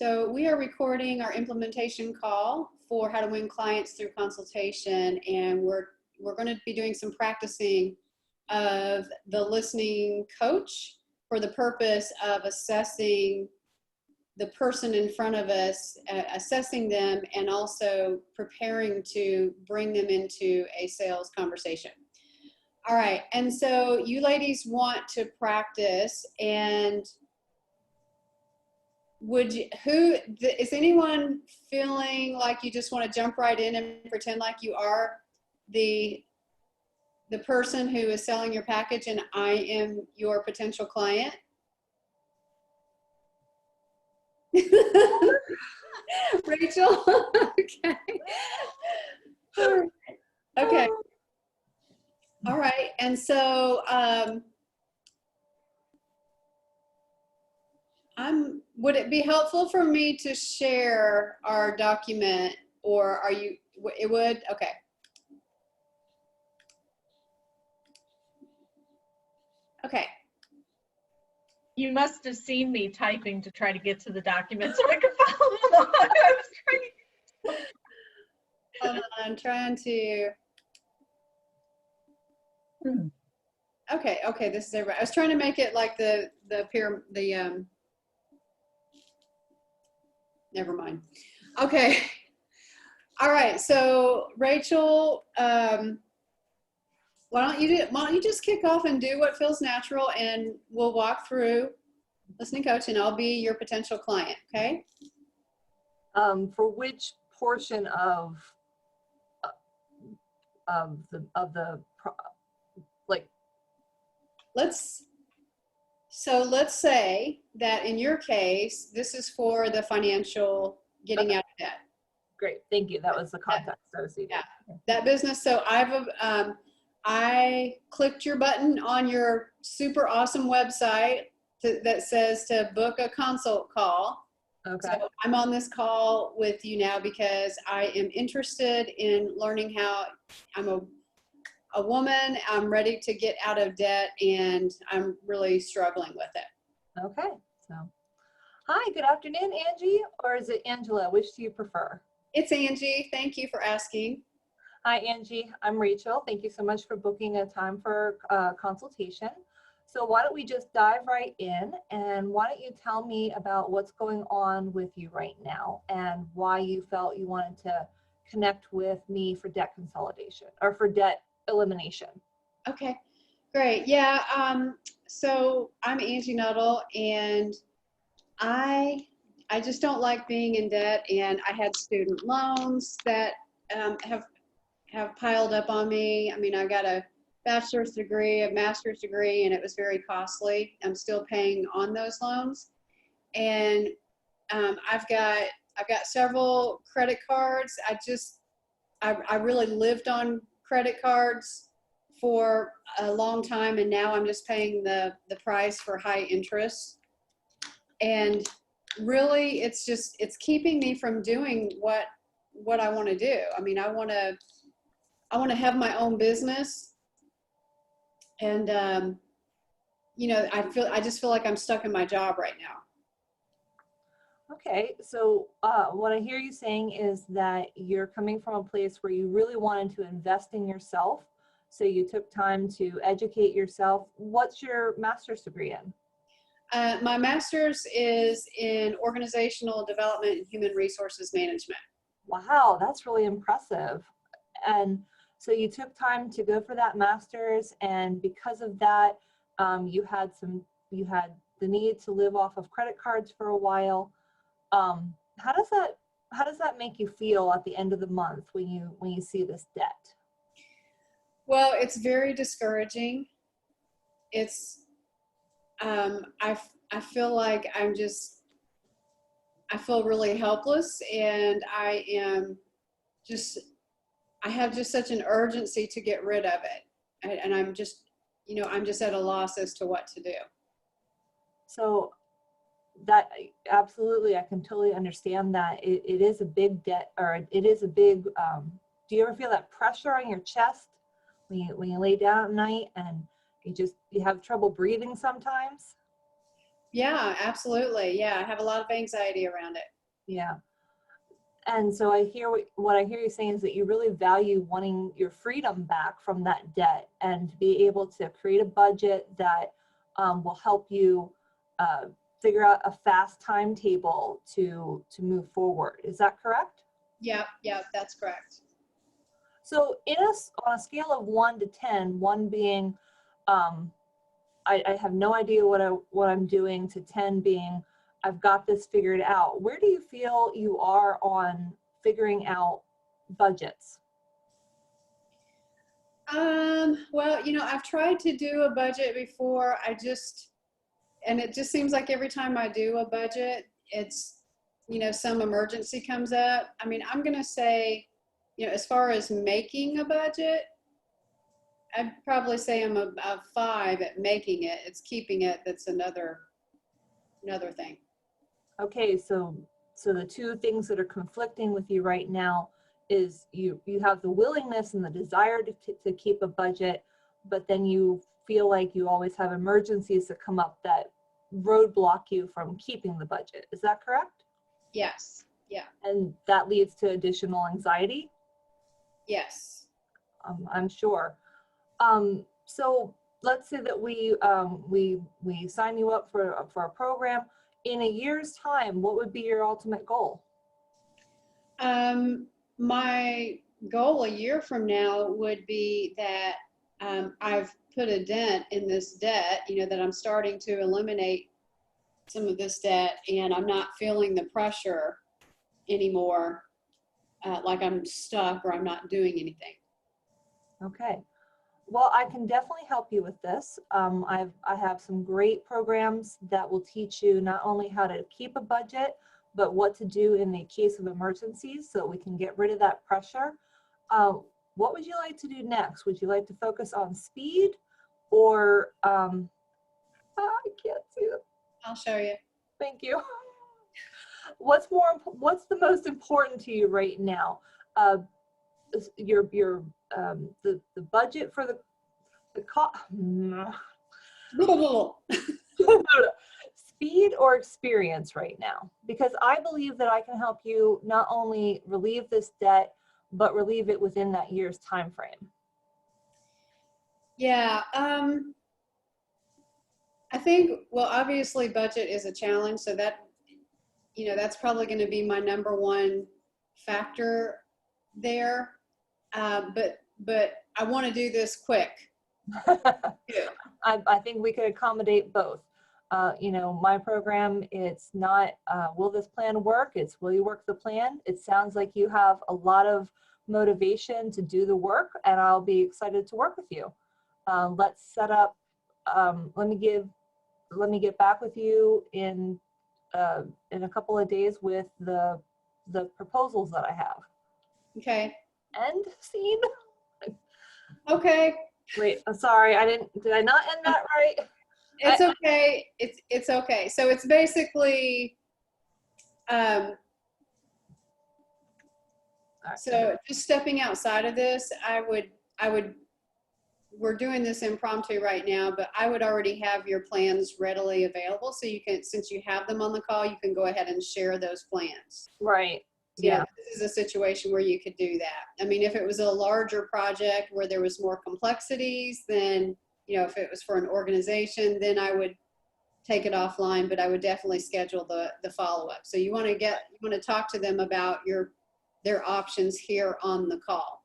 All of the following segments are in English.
So we are recording our implementation call for how to win clients through consultation, and we're going to be doing some practicing of the listening coach for the purpose of assessing the person in front of us, assessing them, and also preparing to bring them into a sales conversation. All right, and so you ladies want to practice, and is anyone feeling like you just want to jump right in and pretend like you are the person who is selling your package and I am your potential client? Rachel? Okay. Okay. All right. And so would it be helpful for me to share our document, or it would? Okay. Okay. You must have seen me typing to try to get to the document so I could follow along. I was trying. Hold on, I'm trying to. Okay, this is everybody. I was trying to make it like never mind. Okay. All right. So Rachel, why don't you just kick off and do what feels natural, and we'll walk through listening coach, and I'll be your potential client. Okay. For which portion of let's say that in your case, this is for the financial getting out of debt. Great, thank you. That was the context I was seeking. Yeah, that business. So I clicked your button on your super awesome website that says to book a consult call. Okay. So I'm on this call with you now because I am interested in learning how. I'm a woman, I'm ready to get out of debt, and I'm really struggling with it. Okay, so hi, good afternoon, Angie, or is it Angela? Which do you prefer? It's Angie. Thank you for asking. Hi, Angie. I'm Rachel. Thank you so much for booking a time for consultation. So why don't we just dive right in, and why don't you tell me about what's going on with you right now and why you felt you wanted to connect with me for debt consolidation or for debt elimination. Okay, great. Yeah, so I'm Angie Nuttall, and I just don't like being in debt, and I had student loans that have piled up on me. I mean, I got a bachelor's degree, a master's degree, and it was very costly. I'm still paying on those loans, and I've got several credit cards. I really lived on credit cards for a long time, and now I'm just paying the price for high interest. And really, it's keeping me from doing what I want to do. I mean, I want to have my own business, and I just feel like I'm stuck in my job right now. Okay, so what I hear you saying is that you're coming from a place where you really wanted to invest in yourself, so you took time to educate yourself. What's your master's degree in? My master's is in organizational development and human resources management. Wow, that's really impressive. And so you took time to go for that master's, and because of that, you had the need to live off of credit cards for a while. How does that make you feel at the end of the month when you see this debt? Well, it's very discouraging. It's I feel like I feel really helpless, and I have just such an urgency to get rid of it, and I'm just at a loss as to what to do. So that absolutely, I can totally understand that. It is a big debt, or it is a big, do you ever feel that pressure on your chest when you lay down at night and you have trouble breathing sometimes? Yeah, absolutely. Yeah, I have a lot of anxiety around it. Yeah. And so I hear what I hear you saying is that you really value wanting your freedom back from that debt and to be able to create a budget that will help you uh, figure out a fast timetable to move forward. Is that correct? Yep, yep, that's correct. So on a scale of 1 to 10, 1 being um, I have no idea what I'm doing, to 10 being I've got this figured out. Where do you feel you are on figuring out budgets? Well, I've tried to do a budget before. And it just seems like every time I do a budget, it's, some emergency comes up. I mean, I'm going to say, as far as making a budget, I'd probably say I'm a 5 at making it. It's keeping it that's another thing. Okay, so the two things that are conflicting with you right now is you have the willingness and the desire to keep a budget, but then you feel like you always have emergencies that come up that roadblock you from keeping the budget. Is that correct? Yes. Yeah. And that leads to additional anxiety? Yes. I'm sure. So let's say that we sign you up for a program. In a year's time, what would be your ultimate goal? My goal a year from now would be that I've put a dent in this debt, that I'm starting to eliminate some of this debt and I'm not feeling the pressure anymore, like I'm stuck or I'm not doing anything. Okay. Well, I can definitely help you with this. I have some great programs that will teach you not only how to keep a budget, but what to do in the case of emergencies so we can get rid of that pressure. What would you like to do next? Would you like to focus on speed or, I can't see it. I'll show you. Thank you. What's the most important to you right now? The budget for the cost. Speed or experience right now? Because I believe that I can help you not only relieve this debt, but relieve it within that year's time frame. Yeah. I think, well, obviously budget is a challenge, so that's probably going to be my number one factor there. But I want to do this quick. I think we could accommodate both. My program, it's not, will this plan work? It's, will you work the plan? It sounds like you have a lot of motivation to do the work, and I'll be excited to work with you. Let's set up, let me get back with you in a couple of days with the proposals that I have. Okay. End scene? Okay. Wait, I'm sorry, did I not end that right? It's okay. It's okay. So it's basically, Right. so just stepping outside of this, we're doing this impromptu right now, but I would already have your plans readily available. So you can, since you have them on the call, you can go ahead and share those plans. Right. Yeah, this is a situation where you could do that. I mean, if it was a larger project where there was more complexities, then, if it was for an organization, then I would take it offline, but I would definitely schedule the follow-up. So you want to talk to them about their options here on the call.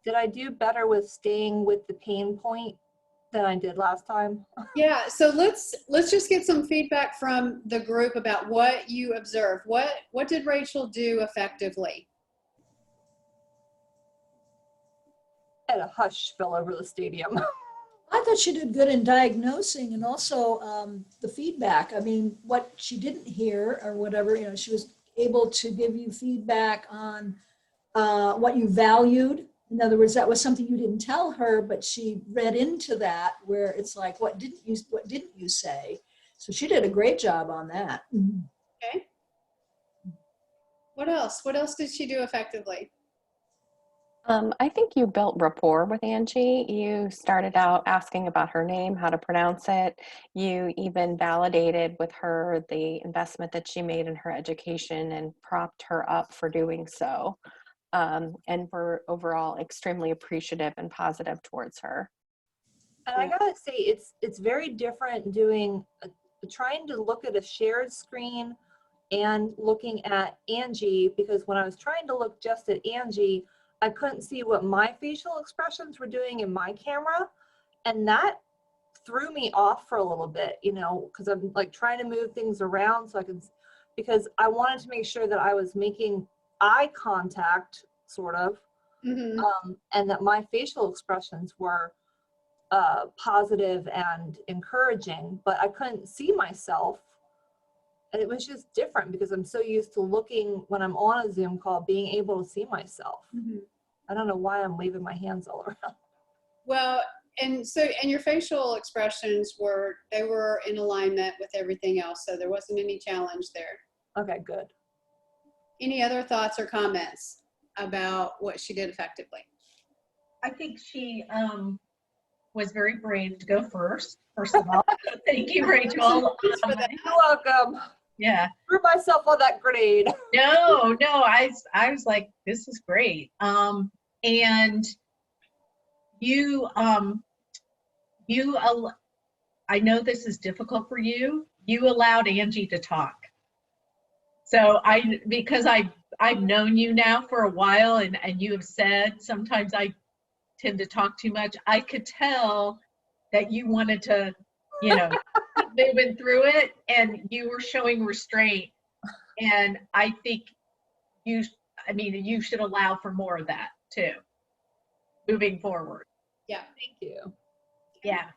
Did I do better with staying with the pain point than I did last time? Yeah, so let's just get some feedback from the group about what you observed. What did Rachel do effectively? And a hush fell over the stadium. I thought she did good in diagnosing and also the feedback. I mean, what she didn't hear or whatever, she was able to give you feedback on what you valued. In other words, that was something you didn't tell her, but she read into that where it's like, what didn't you say? So she did a great job on that. Okay. What else? What else did she do effectively? I think you built rapport with Angie. You started out asking about her name, how to pronounce it. You even validated with her the investment that she made in her education and propped her up for doing so. And we're overall extremely appreciative and positive towards her. And I gotta say, it's very different doing trying to look at a shared screen and looking at Angie, because when I was trying to look just at Angie, I couldn't see what my facial expressions were doing in my camera, and that threw me off for a little bit, you know, because I'm like trying to move things around so I can, because I wanted to make sure that I was making eye contact, sort of, Mhm. and that my facial expressions were positive and encouraging, but I couldn't see myself. And it was just different because I'm so used to looking when I'm on a Zoom call, being able to see myself. Mhm. I don't know why I'm waving my hands all around. Well, and your facial expressions were in alignment with everything else, so there wasn't any challenge there. Okay, good. Any other thoughts or comments about what she did effectively? I think she was very brave to go first of all. Thank you, Rachel. For that. You're welcome. Yeah. Threw myself on that grenade. No, I was like, this is great. And you, I know this is difficult for you. You allowed Angie to talk. So because I've known you now for a while, and you have said sometimes I tend to talk too much. I could tell that you wanted to, you know, keep moving through it, and you were showing restraint. And I think you should allow for more of that too, moving forward. Yeah. Thank you. Yeah.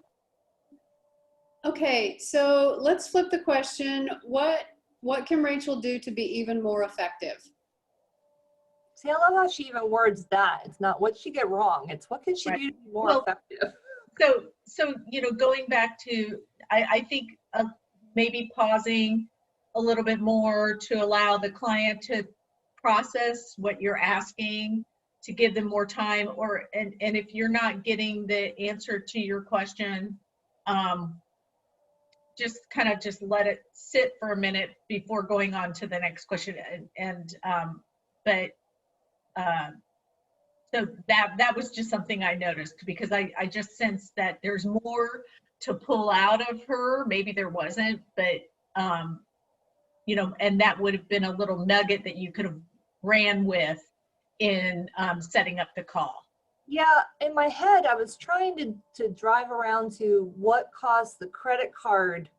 Okay, so let's flip the question. What can Rachel do to be even more effective? See, I love how she even words that. It's not what she get wrong. It's what can she Right. do to be more Well, effective. So going back to, I think maybe pausing a little bit more to allow the client to process what you're asking, to give them more time, and if you're not getting the answer to your question, just kind of just let it sit for a minute before going on to the next question. So that was just something I noticed, because I just sensed that there's more to pull out of her. Maybe there wasn't, but and that would have been a little nugget that you could have ran with in setting up the call. Yeah, in my head, I was trying to drive around to what caused the credit card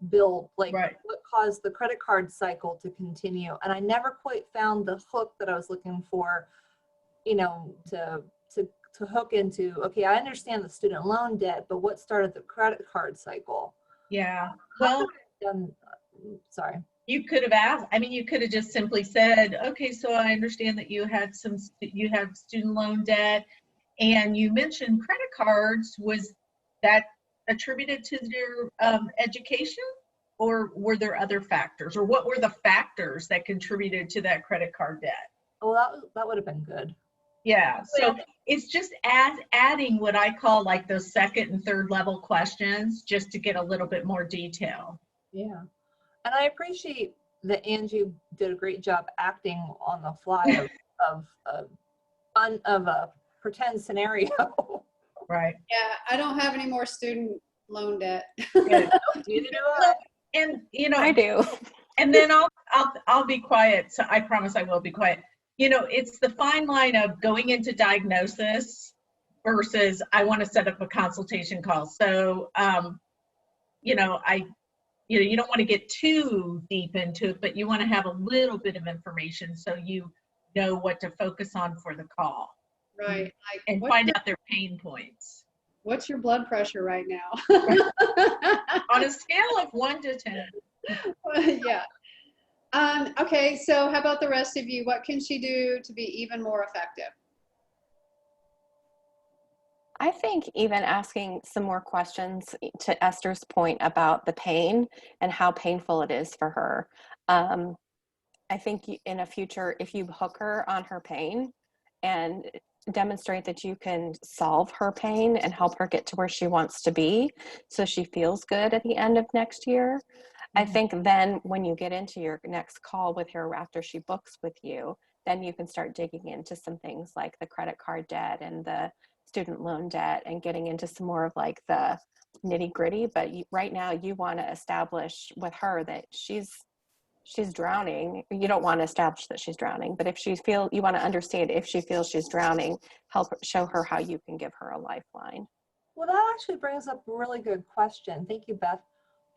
bill, like Right. what caused the credit card cycle to continue. And I never quite found the hook that I was looking for, you know, to hook into, okay, I understand the student loan debt, but what started the credit card cycle? Yeah. Well, Sorry. you could have asked, you could have just simply said, okay, so I understand that you had student loan debt, and you mentioned credit cards. Was that attributed to your education, or were there other factors, or what were the factors that contributed to that credit card debt? Well, that would have been good. Yeah, so it's just adding what I call like those second and third level questions, just to get a little bit more detail. Yeah. And I appreciate that Angie did a great job acting on the fly of a pretend scenario. Right. Yeah, I don't have any more student loan debt. Neither do I. And I do. and then I'll be quiet. So I promise I will be quiet. It's the fine line of going into diagnosis versus I want to set up a consultation call. So you don't want to get too deep into it, but you want to have a little bit of information so you know what to focus on for the call. Right. Like, And find out their pain points. What's your blood pressure right now? On a scale of 1 to 10. Yeah. Okay, so how about the rest of you? What can she do to be even more effective? I think even asking some more questions, to Esther's point about the pain and how painful it is for her. I think in a future, if you hook her on her pain and demonstrate that you can solve her pain and help her get to where she wants to be so she feels good at the end of next year. I think then when you get into your next call with her after she books with you, then you can start digging into some things like the credit card debt and the student loan debt and getting into some more of like the nitty gritty. But right now you want to establish with her that she's drowning. You don't want to establish that she's drowning, but if you want to understand if she feels she's drowning, show her how you can give her a lifeline. Well, that actually brings up a really good question. Thank you, Beth.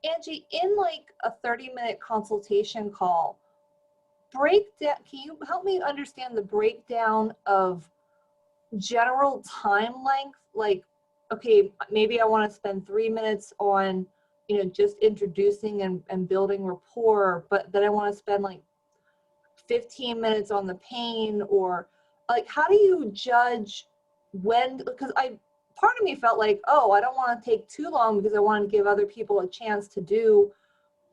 Angie, in like a 30-minute consultation call, can you help me understand the breakdown of general time length? Like, okay, maybe I want to spend 3 minutes on, just introducing and building rapport, but then I want to spend like 15 minutes on the pain, or like, how do you judge when, because part of me felt like, oh, I don't want to take too long because I want to give other people a chance to do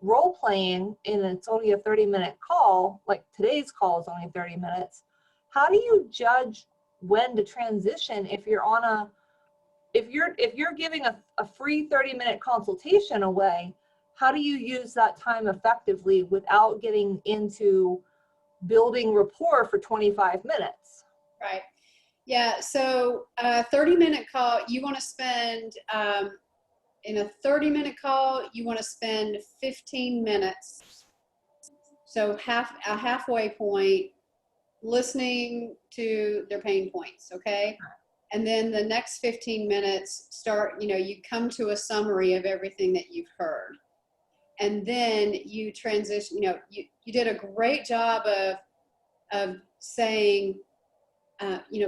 role playing, and it's only a 30-minute call, like today's call is only 30 minutes. How do you judge when to transition if you're giving a free 30-minute consultation away? How do you use that time effectively without getting into building rapport for 25 minutes? Right. Yeah. So a 30-minute call, you want to spend, in a 30-minute call, you want to spend 15 minutes. So a halfway point listening to their pain points. Okay. And then the next 15 minutes you come to a summary of everything that you've heard. And then you transition, you did a great job of saying,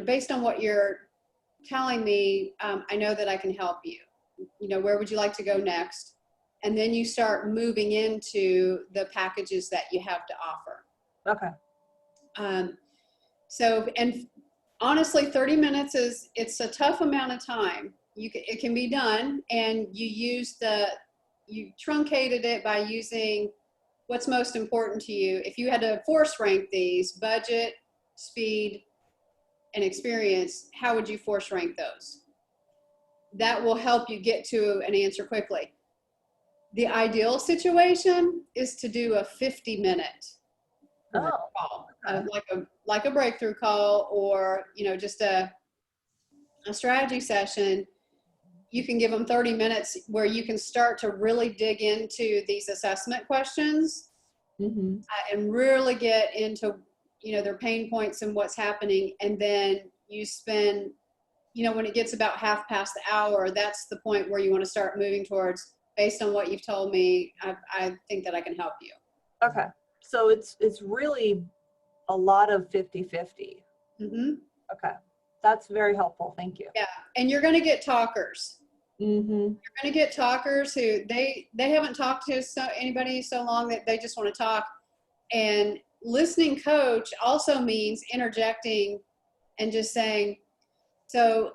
based on what you're telling me, I know that I can help you. Where would you like to go next? And then you start moving into the packages that you have to offer. Okay. And honestly, 30 minutes it's a tough amount of time. It can be done, and you truncated it by using what's most important to you. If you had to force rank these, budget, speed, and experience, how would you force rank those? That will help you get to an answer quickly. The ideal situation is to do a 50-minute call, like a breakthrough call, or just a strategy session. You can give them 30 minutes where you can start to really dig into these assessment questions and really get into their pain points and what's happening. And then you spend, when it gets about half past the hour, that's the point where you want to start moving towards, based on what you've told me, I think that I can help you. Okay. So it's really a lot of 50-50. Okay. That's very helpful. Thank you. Yeah. And you're going to get talkers. You're going to get talkers who they haven't talked to anybody so long that they just want to talk. And listening coach also means interjecting and just saying, so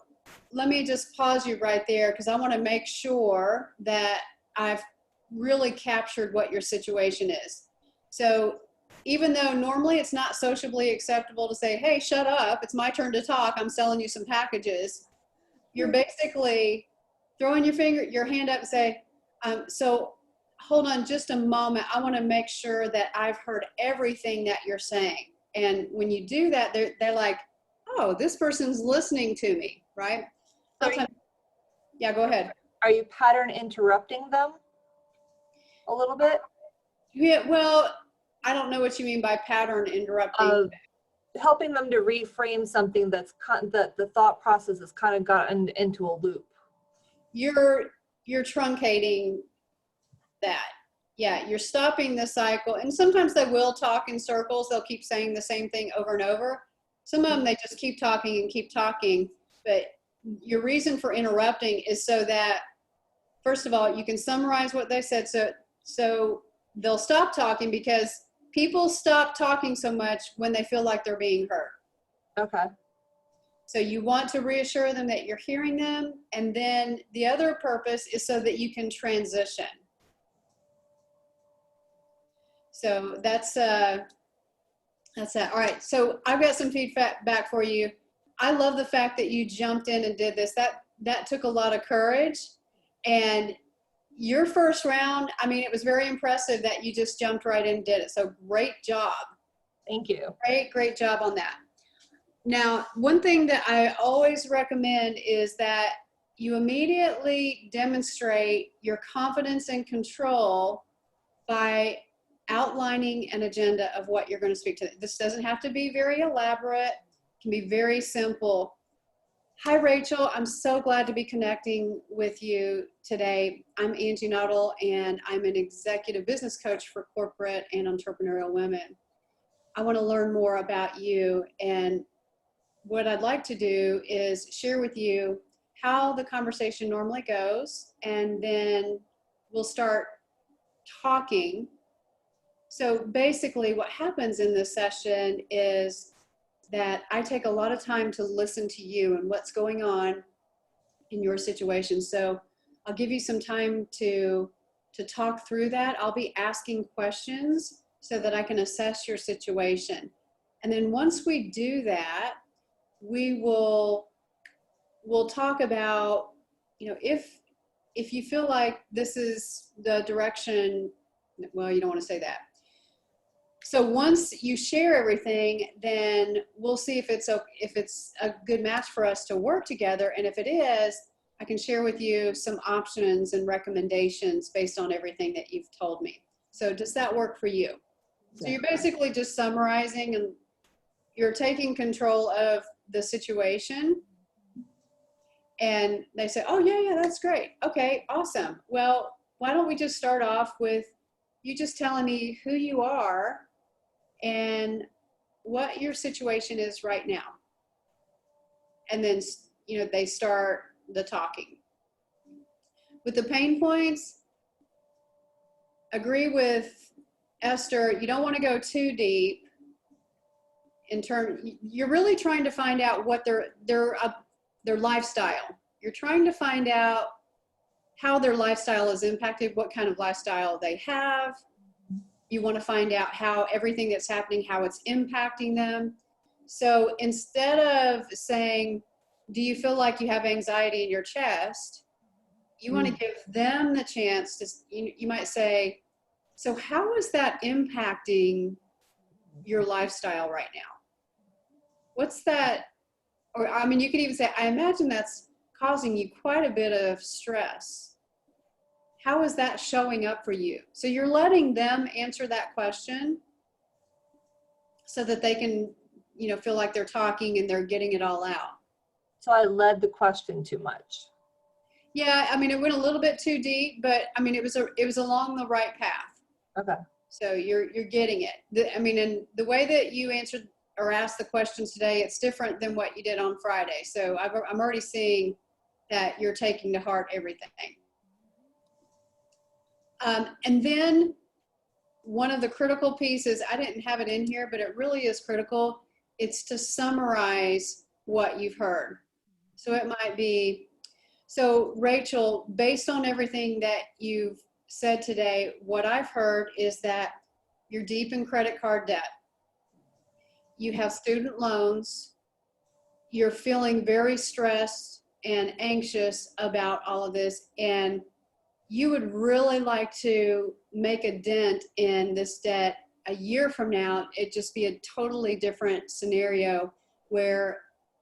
let me just pause you right there, because I want to make sure that I've really captured what your situation is. So even though normally it's not sociably acceptable to say, hey, shut up, it's my turn to talk, I'm selling you some packages, you're basically throwing your hand up and say, so hold on just a moment, I want to make sure that I've heard everything that you're saying. And when you do that, they're like, oh, this person's listening to me, right? Yeah, go ahead. Are you pattern interrupting them a little bit? Yeah, well, I don't know what you mean by pattern interrupting. Helping them to reframe something that the thought process has kind of gotten into a loop. You're truncating that. Yeah, you're stopping the cycle. And sometimes they will talk in circles. They'll keep saying the same thing over and over. Some of them, they just keep talking and keep talking. But your reason for interrupting is so that, first of all, you can summarize what they said. So they'll stop talking, because people stop talking so much when they feel like they're being heard. Okay. So you want to reassure them that you're hearing them. And then the other purpose is so that you can transition. So that's that. All right. So I've got some feedback back for you. I love the fact that you jumped in and did this. That took a lot of courage. And your first round, I mean, it was very impressive that you just jumped right in and did it. So great job. Thank you. Great job on that. Now, one thing that I always recommend is that you immediately demonstrate your confidence and control by outlining an agenda of what you're going to speak to. This doesn't have to be very elaborate. It can be very simple. Hi, Rachel. I'm so glad to be connecting with you today. I'm Angie Nuttall, and I'm an executive business coach for corporate and entrepreneurial women. I want to learn more about you, and what I'd like to do is share with you how the conversation normally goes, and then we'll start talking. So basically what happens in this session is that I take a lot of time to listen to you and what's going on in your situation. So I'll give you some time to talk through that. I'll be asking questions so that I can assess your situation. And then once we do that, we'll talk about, you know, if you feel like this is the direction, well, you don't want to say that. So once you share everything, then we'll see if it's a good match for us to work together. And if it is, I can share with you some options and recommendations based on everything that you've told me. So does that work for you? So you're basically just summarizing, and you're taking control of the situation. And they say, oh, yeah, that's great. Okay, awesome. Well, why don't we just start off with you just telling me who you are and what your situation is right now. And then, you know, they start the talking. With the pain points, agree with Esther, you don't want to go too deep in terms, you're really trying to find out what their lifestyle. You're trying to find out how their lifestyle is impacted, what kind of lifestyle they have. You want to find out how everything that's happening, how it's impacting them. So instead of saying, do you feel like you have anxiety in your chest? You want to give them the chance to, you might say, so how is that impacting your lifestyle right now? What's that? Or, I mean, you could even say, I imagine that's causing you quite a bit of stress. How is that showing up for you? So you're letting them answer that question so that they can, you know, feel like they're talking and they're getting it all out. So I led the question too much. Yeah, I mean, it went a little bit too deep, but I mean, it was along the right path. Okay. So you're getting it. I mean, and the way that you answered or asked the questions today, it's different than what you did on Friday. So I'm already seeing that you're taking to heart everything. And then one of the critical pieces, I didn't have it in here, but it really is critical. It's to summarize what you've heard. So it might be, so Rachel, based on everything that you've said today, what I've heard is that you're deep in credit card debt. You have student loans. You're feeling very stressed and anxious about all of this, and you would really like to make a dent in this debt. A year from now, it'd just be a totally different scenario where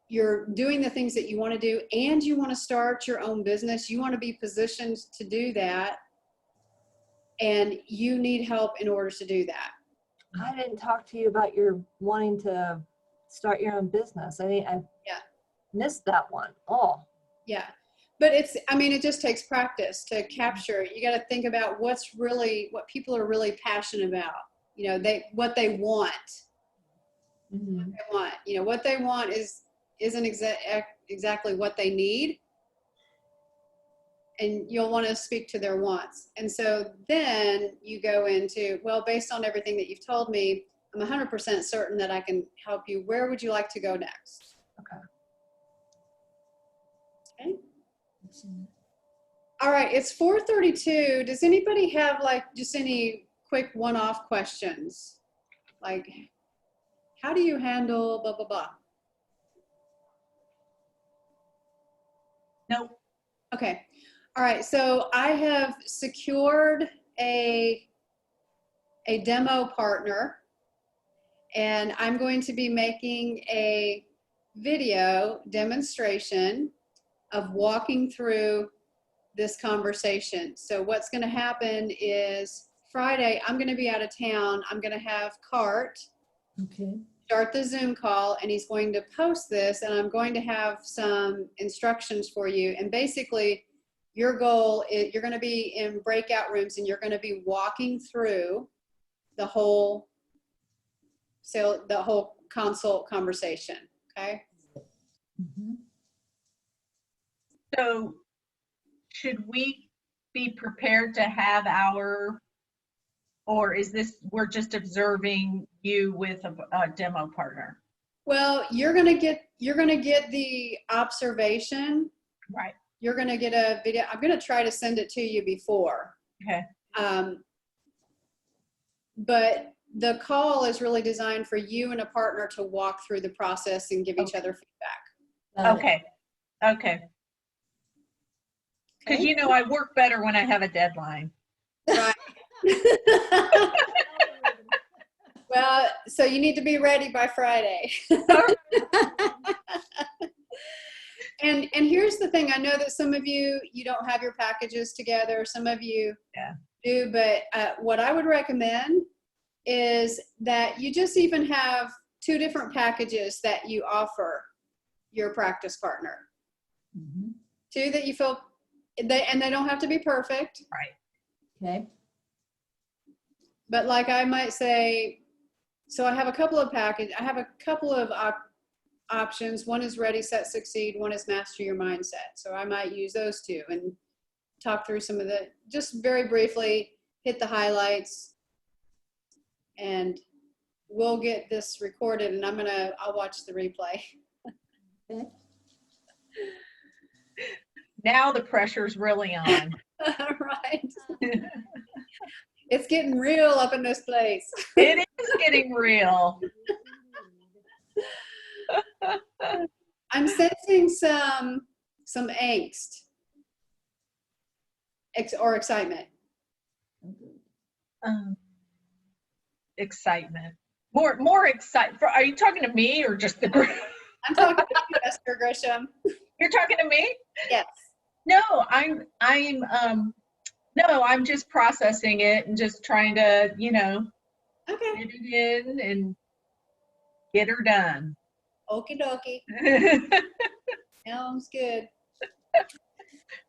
you're doing the things that you want to do and you want to start your own business. You want to be positioned to do that, and you need help in order to do that. I didn't talk to you about your wanting to start your own business. I missed that one. Oh. Yeah. But it's, I mean, it just takes practice to capture. You got to think about what people are really passionate about. You know, what they want. Mm-hmm. What they want. You know, what they want isn't exactly what they need. And you'll want to speak to their wants. And so then you go into, well, based on everything that you've told me, I'm 100% certain that I can help you. Where would you like to go next? Okay. Okay. All right, it's 4:32. Does anybody have like just any quick one-off questions? Like, how do you handle blah, blah, blah? Nope. Okay. All right. So I have secured a demo partner, and I'm going to be making a video demonstration of walking through this conversation. So what's going to happen is Friday, I'm going to be out of town. I'm going to have Cart Okay. start the Zoom call, and he's going to post this, and I'm going to have some instructions for you. And basically, your goal is you're going to be in breakout rooms, and you're going to be walking through the whole consult conversation. Okay. Mhm. So should we be prepared to have or is this, we're just observing you with a demo partner? Well, you're going to get the observation. Right. You're going to get a video. I'm going to try to send it to you before. Okay. But the call is really designed for you and a partner to walk through the process and give each other feedback. Got it. Okay. Okay. Because Okay? you know I work better when I have a deadline. Right. Well, so you need to be ready by Friday. And here's the thing. I know that some of you don't have your packages together. Some of you do, but what I would recommend is that you just even have 2 different packages that you offer your practice partner. Mhm. 2 that you feel, and they don't have to be perfect. Right. Okay. But like I might say, so I have a couple of options. One is Ready, Set, Succeed. One is Master Your Mindset. So I might use those 2 and talk through some of just very briefly, hit the highlights, and we'll get this recorded, and I'll watch the replay. Okay. Now the pressure's really on. Right. It's getting real up in this place. It is getting real. I'm sensing some angst or excitement. Excitement. More excitement. Are you talking to me or just the group? I'm talking to you, Esther Grisham. You're talking to me? Yes. No, I'm just processing it and just trying to, Okay. get it in and get her done. Okie dokie. Sounds good.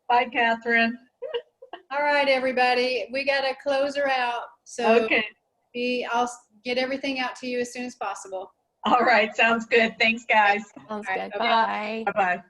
Bye, Catherine. All right, everybody. We got to close her out. So Okay. I'll get everything out to you as soon as possible. All right. Sounds good. Thanks, guys. Sounds All right, good. bye-bye. Bye. Bye-bye.